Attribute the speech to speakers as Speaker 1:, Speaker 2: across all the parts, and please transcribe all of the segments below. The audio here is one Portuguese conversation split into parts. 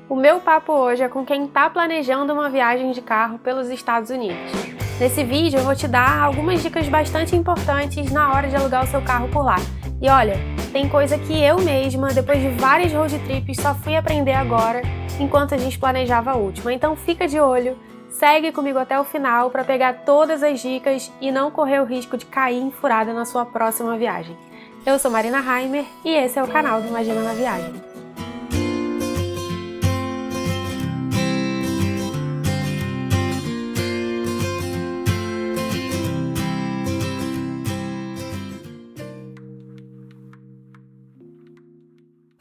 Speaker 1: O meu papo hoje é com quem está planejando uma viagem de carro pelos Estados Unidos. Nesse vídeo eu vou te dar algumas dicas bastante importantes na hora de alugar o seu carro por lá. E olha, tem coisa que eu mesma, depois de várias road trips, só fui aprender agora, enquanto a gente planejava a última. Então fica de olho, segue comigo até o final para pegar todas as dicas e não correr o risco de cair em furada na sua próxima viagem. Eu sou Marina Heimer e esse é o canal do Imagina na Viagem.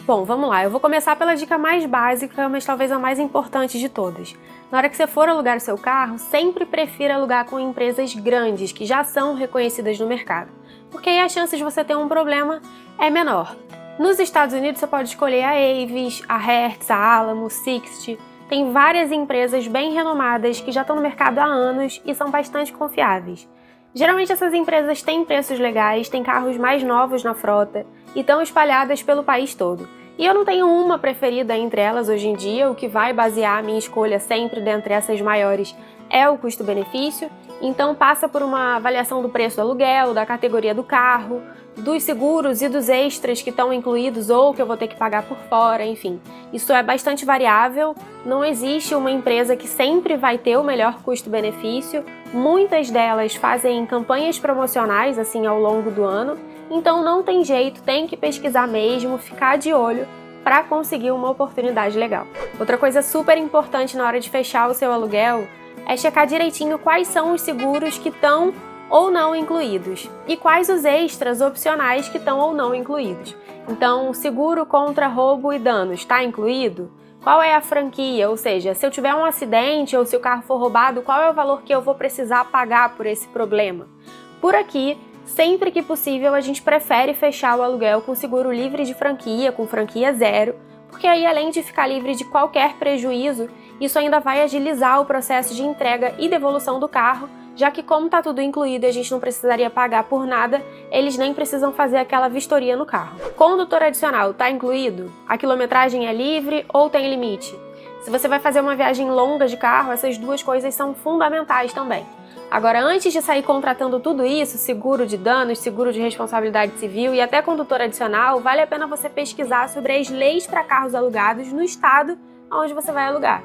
Speaker 1: Bom, vamos lá. Eu vou começar pela dica mais básica, mas talvez a mais importante de todas. Na hora que você for alugar o seu carro, sempre prefira alugar com empresas grandes, que já são reconhecidas no mercado, porque aí a chance de você ter um problema é menor. Nos Estados Unidos você pode escolher a Avis, a Hertz, a Alamo, Sixt. Tem várias empresas bem renomadas que já estão no mercado há anos e são bastante confiáveis. Geralmente essas empresas têm preços legais, têm carros mais novos na frota e estão espalhadas pelo país todo. E eu não tenho uma preferida entre elas hoje em dia, o que vai basear a minha escolha sempre dentre essas maiores é o custo-benefício, então passa por uma avaliação do preço do aluguel, da categoria do carro, dos seguros e dos extras que estão incluídos ou que eu vou ter que pagar por fora, enfim. Isso é bastante variável, não existe uma empresa que sempre vai ter o melhor custo-benefício, muitas delas fazem campanhas promocionais assim ao longo do ano, então não tem jeito, tem que pesquisar mesmo, ficar de olho para conseguir uma oportunidade legal. Outra coisa super importante na hora de fechar o seu aluguel é checar direitinho quais são os seguros que estão ou não incluídos e quais os extras opcionais que estão ou não incluídos. Então, seguro contra roubo e danos está incluído? Qual é a franquia? Ou seja, se eu tiver um acidente ou se o carro for roubado, qual é o valor que eu vou precisar pagar por esse problema? Por aqui, sempre que possível, a gente prefere fechar o aluguel com seguro livre de franquia, com franquia zero, porque aí, além de ficar livre de qualquer prejuízo, isso ainda vai agilizar o processo de entrega e devolução do carro, já que como está tudo incluído e a gente não precisaria pagar por nada, eles nem precisam fazer aquela vistoria no carro. Condutor adicional está incluído? A quilometragem é livre ou tem limite? Se você vai fazer uma viagem longa de carro, essas duas coisas são fundamentais também. Agora, antes de sair contratando tudo isso, seguro de danos, seguro de responsabilidade civil e até condutor adicional, vale a pena você pesquisar sobre as leis para carros alugados no estado onde você vai alugar.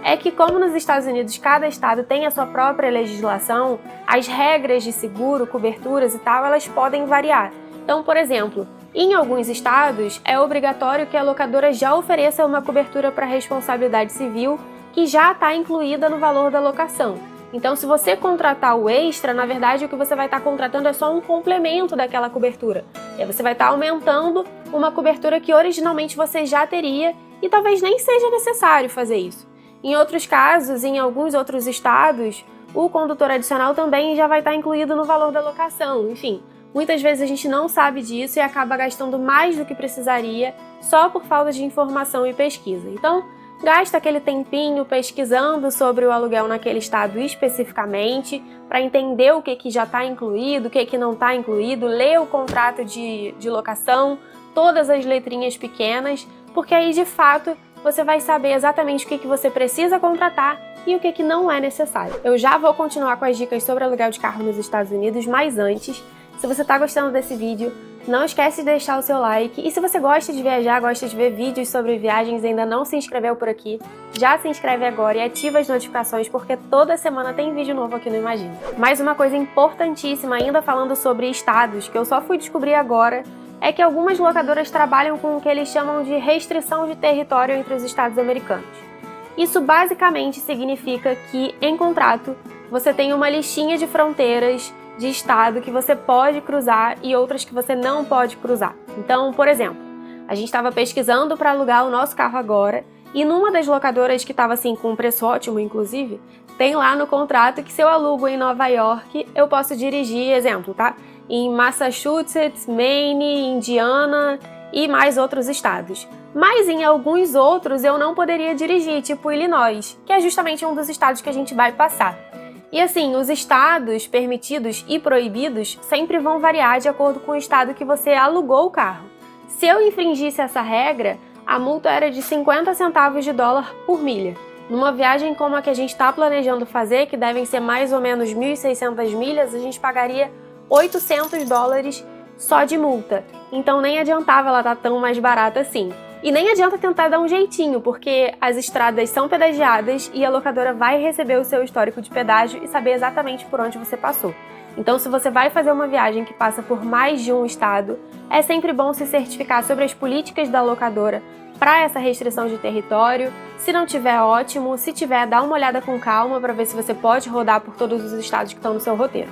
Speaker 1: É que como nos Estados Unidos cada estado tem a sua própria legislação, as regras de seguro, coberturas e tal, elas podem variar. Então, por exemplo, em alguns estados é obrigatório que a locadora já ofereça uma cobertura para responsabilidade civil que já está incluída no valor da locação. Então, se você contratar o extra, na verdade o que você vai estar contratando é só um complemento daquela cobertura. E aí você vai estar aumentando uma cobertura que originalmente você já teria e talvez nem seja necessário fazer isso. Em outros casos, em alguns outros estados, o condutor adicional também já vai estar incluído no valor da locação. Enfim, muitas vezes a gente não sabe disso e acaba gastando mais do que precisaria só por falta de informação e pesquisa. Então, gasta aquele tempinho pesquisando sobre o aluguel naquele estado especificamente, para entender o que já está incluído, o que não está incluído, lê o contrato de locação, todas as letrinhas pequenas, porque aí de fato você vai saber exatamente o que você precisa contratar e o que não é necessário. Eu já vou continuar com as dicas sobre aluguel de carro nos Estados Unidos, mas antes, se você está gostando desse vídeo, não esquece de deixar o seu like e se você gosta de viajar, gosta de ver vídeos sobre viagens e ainda não se inscreveu por aqui, já se inscreve agora e ativa as notificações porque toda semana tem vídeo novo aqui no Imagina. Mais uma coisa importantíssima ainda falando sobre estados, que eu só fui descobrir agora, é que algumas locadoras trabalham com o que eles chamam de restrição de território entre os estados americanos. Isso basicamente significa que, em contrato, você tem uma listinha de fronteiras de estado que você pode cruzar e outras que você não pode cruzar. Então, por exemplo, a gente estava pesquisando para alugar o nosso carro agora e numa das locadoras que estava assim com um preço ótimo, inclusive, tem lá no contrato que se eu alugo em Nova York, eu posso dirigir, exemplo, tá? Em Massachusetts, Maine, Indiana e mais outros estados. Mas em alguns outros eu não poderia dirigir, tipo Illinois, que é justamente um dos estados que a gente vai passar. E assim, os estados permitidos e proibidos sempre vão variar de acordo com o estado que você alugou o carro. Se eu infringisse essa regra, a multa era de 50 centavos de dólar por milha. Numa viagem como a que a gente está planejando fazer, que devem ser mais ou menos 1.600 milhas, a gente pagaria 800 dólares só de multa. Então nem adiantava ela estar tão mais barata assim. E nem adianta tentar dar um jeitinho, porque as estradas são pedagiadas e a locadora vai receber o seu histórico de pedágio e saber exatamente por onde você passou. Então, se você vai fazer uma viagem que passa por mais de um estado, é sempre bom se certificar sobre as políticas da locadora para essa restrição de território. Se não tiver, ótimo. Se tiver, dá uma olhada com calma para ver se você pode rodar por todos os estados que estão no seu roteiro.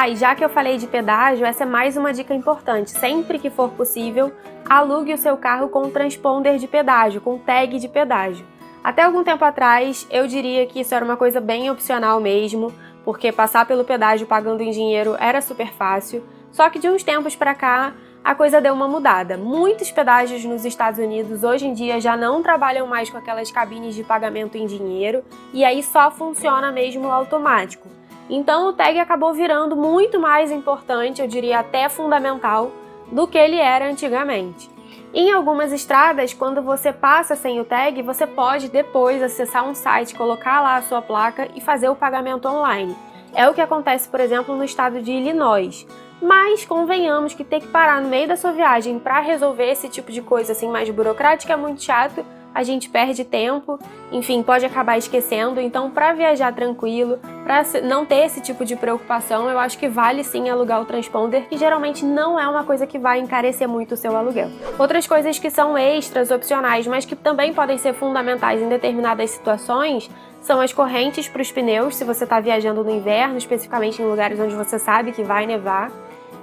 Speaker 1: E já que eu falei de pedágio, essa é mais uma dica importante. Sempre que for possível, alugue o seu carro com transponder de pedágio, com tag de pedágio. Até algum tempo atrás, eu diria que isso era uma coisa bem opcional mesmo, porque passar pelo pedágio pagando em dinheiro era super fácil. Só que de uns tempos para cá, a coisa deu uma mudada. Muitos pedágios nos Estados Unidos hoje em dia já não trabalham mais com aquelas cabines de pagamento em dinheiro e aí só funciona mesmo o automático. Então o tag acabou virando muito mais importante, eu diria até fundamental, do que ele era antigamente. Em algumas estradas, quando você passa sem o tag, você pode depois acessar um site, colocar lá a sua placa e fazer o pagamento online. É o que acontece, por exemplo, no estado de Illinois. Mas convenhamos que ter que parar no meio da sua viagem para resolver esse tipo de coisa assim mais burocrática é muito chato, a gente perde tempo, enfim, pode acabar esquecendo. Então, para viajar tranquilo, para não ter esse tipo de preocupação, eu acho que vale sim alugar o transponder, que geralmente não é uma coisa que vai encarecer muito o seu aluguel. Outras coisas que são extras, opcionais, mas que também podem ser fundamentais em determinadas situações, são as correntes para os pneus, se você está viajando no inverno, especificamente em lugares onde você sabe que vai nevar.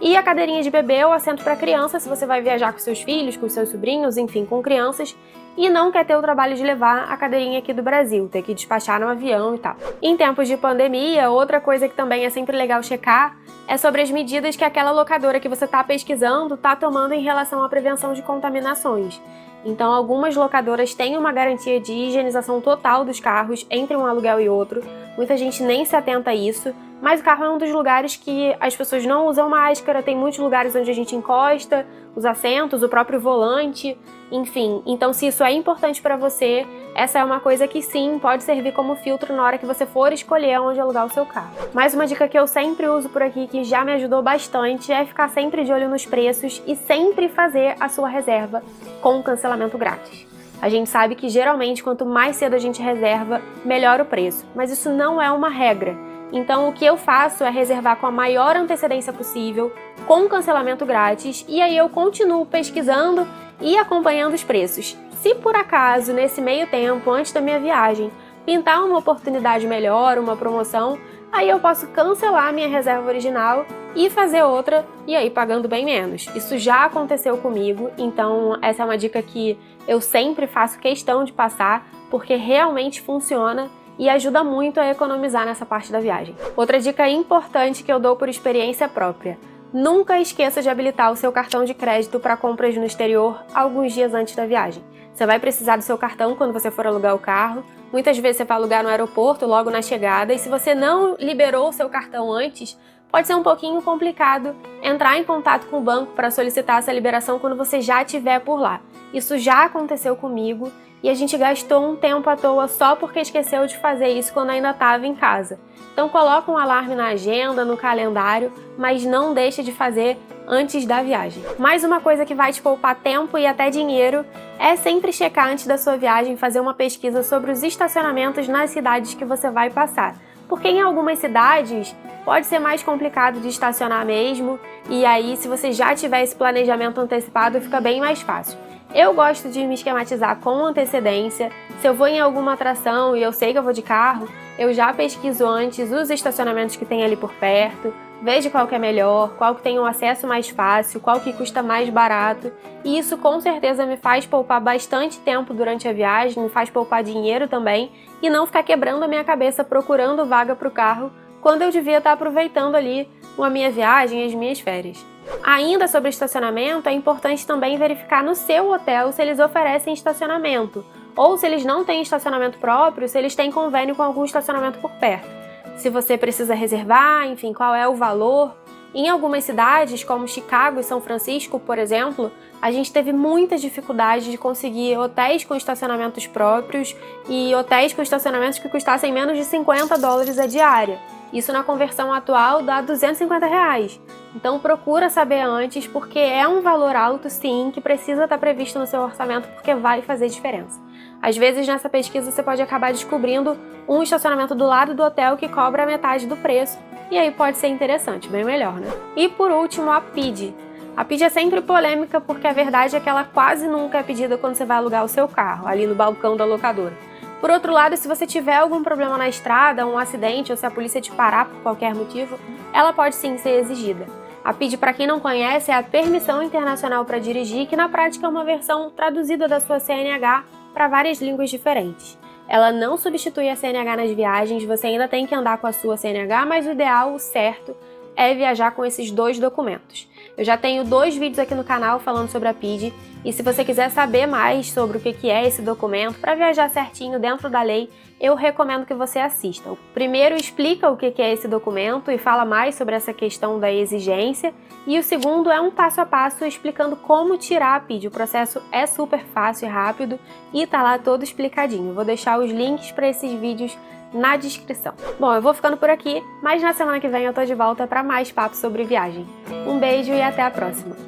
Speaker 1: E a cadeirinha de bebê ou assento para criança, se você vai viajar com seus filhos, com seus sobrinhos, enfim, com crianças, e não quer ter o trabalho de levar a cadeirinha aqui do Brasil, ter que despachar no avião e tal. Em tempos de pandemia, outra coisa que também é sempre legal checar é sobre as medidas que aquela locadora que você está pesquisando está tomando em relação à prevenção de contaminações. Então, algumas locadoras têm uma garantia de higienização total dos carros entre um aluguel e outro. Muita gente nem se atenta a isso, mas o carro é um dos lugares que as pessoas não usam máscara, tem muitos lugares onde a gente encosta, os assentos, o próprio volante, enfim. Então, se isso é importante para você, essa é uma coisa que sim, pode servir como filtro na hora que você for escolher onde alugar o seu carro. Mais uma dica que eu sempre uso por aqui, que já me ajudou bastante, é ficar sempre de olho nos preços e sempre fazer a sua reserva com cancelamento grátis. A gente sabe que geralmente quanto mais cedo a gente reserva, melhor o preço, mas isso não é uma regra. Então o que eu faço é reservar com a maior antecedência possível, com cancelamento grátis, e aí eu continuo pesquisando e acompanhando os preços. Se por acaso, nesse meio tempo, antes da minha viagem, pintar uma oportunidade melhor, uma promoção, aí eu posso cancelar a minha reserva original e fazer outra, e aí pagando bem menos. Isso já aconteceu comigo, então essa é uma dica que eu sempre faço questão de passar, porque realmente funciona e ajuda muito a economizar nessa parte da viagem. Outra dica importante que eu dou por experiência própria: nunca esqueça de habilitar o seu cartão de crédito para compras no exterior alguns dias antes da viagem. Você vai precisar do seu cartão quando você for alugar o carro. Muitas vezes você vai alugar no aeroporto logo na chegada, e se você não liberou o seu cartão antes, pode ser um pouquinho complicado entrar em contato com o banco para solicitar essa liberação quando você já estiver por lá. Isso já aconteceu comigo e a gente gastou um tempo à toa só porque esqueceu de fazer isso quando ainda estava em casa. Então coloca um alarme na agenda, no calendário, mas não deixe de fazer antes da viagem. Mais uma coisa que vai te poupar tempo e até dinheiro é sempre checar antes da sua viagem, fazer uma pesquisa sobre os estacionamentos nas cidades que você vai passar. Porque em algumas cidades pode ser mais complicado de estacionar mesmo, e aí se você já tiver esse planejamento antecipado fica bem mais fácil. Eu gosto de me esquematizar com antecedência. Se eu vou em alguma atração e eu sei que eu vou de carro, eu já pesquiso antes os estacionamentos que tem ali por perto, vejo qual que é melhor, qual que tem um acesso mais fácil, qual que custa mais barato, e isso com certeza me faz poupar bastante tempo durante a viagem, me faz poupar dinheiro também, e não ficar quebrando a minha cabeça procurando vaga para o carro, quando eu devia estar aproveitando ali a minha viagem, as minhas férias. Ainda sobre estacionamento, é importante também verificar no seu hotel se eles oferecem estacionamento, ou se eles não têm estacionamento próprio, se eles têm convênio com algum estacionamento por perto. Se você precisa reservar, enfim, qual é o valor. Em algumas cidades, como Chicago e São Francisco, por exemplo, a gente teve muita dificuldade de conseguir hotéis com estacionamentos próprios e hotéis com estacionamentos que custassem menos de $50 a diária. Isso na conversão atual dá R$250. Então procura saber antes, porque é um valor alto sim, que precisa estar previsto no seu orçamento, porque vai fazer diferença. Às vezes nessa pesquisa você pode acabar descobrindo um estacionamento do lado do hotel que cobra a metade do preço, e aí pode ser interessante, bem melhor, né? E por último, a PID. A PID é sempre polêmica porque a verdade é que ela quase nunca é pedida quando você vai alugar o seu carro, ali no balcão da locadora. Por outro lado, se você tiver algum problema na estrada, um acidente ou se a polícia te parar por qualquer motivo, ela pode sim ser exigida. A PID, para quem não conhece, é a Permissão Internacional para Dirigir, que na prática é uma versão traduzida da sua CNH para várias línguas diferentes. Ela não substitui a CNH nas viagens, você ainda tem que andar com a sua CNH, mas o ideal, o certo, é viajar com esses 2 documentos. Eu já tenho 2 vídeos aqui no canal falando sobre a PID, e se você quiser saber mais sobre o que é esse documento, para viajar certinho dentro da lei, eu recomendo que você assista. O primeiro explica o que é esse documento e fala mais sobre essa questão da exigência, e o segundo é um passo a passo explicando como tirar a PID. O processo é super fácil e rápido e tá lá todo explicadinho. Vou deixar os links para esses vídeos na descrição. Bom, eu vou ficando por aqui, mas na semana que vem eu tô de volta para mais papos sobre viagem. Um beijo e até a próxima!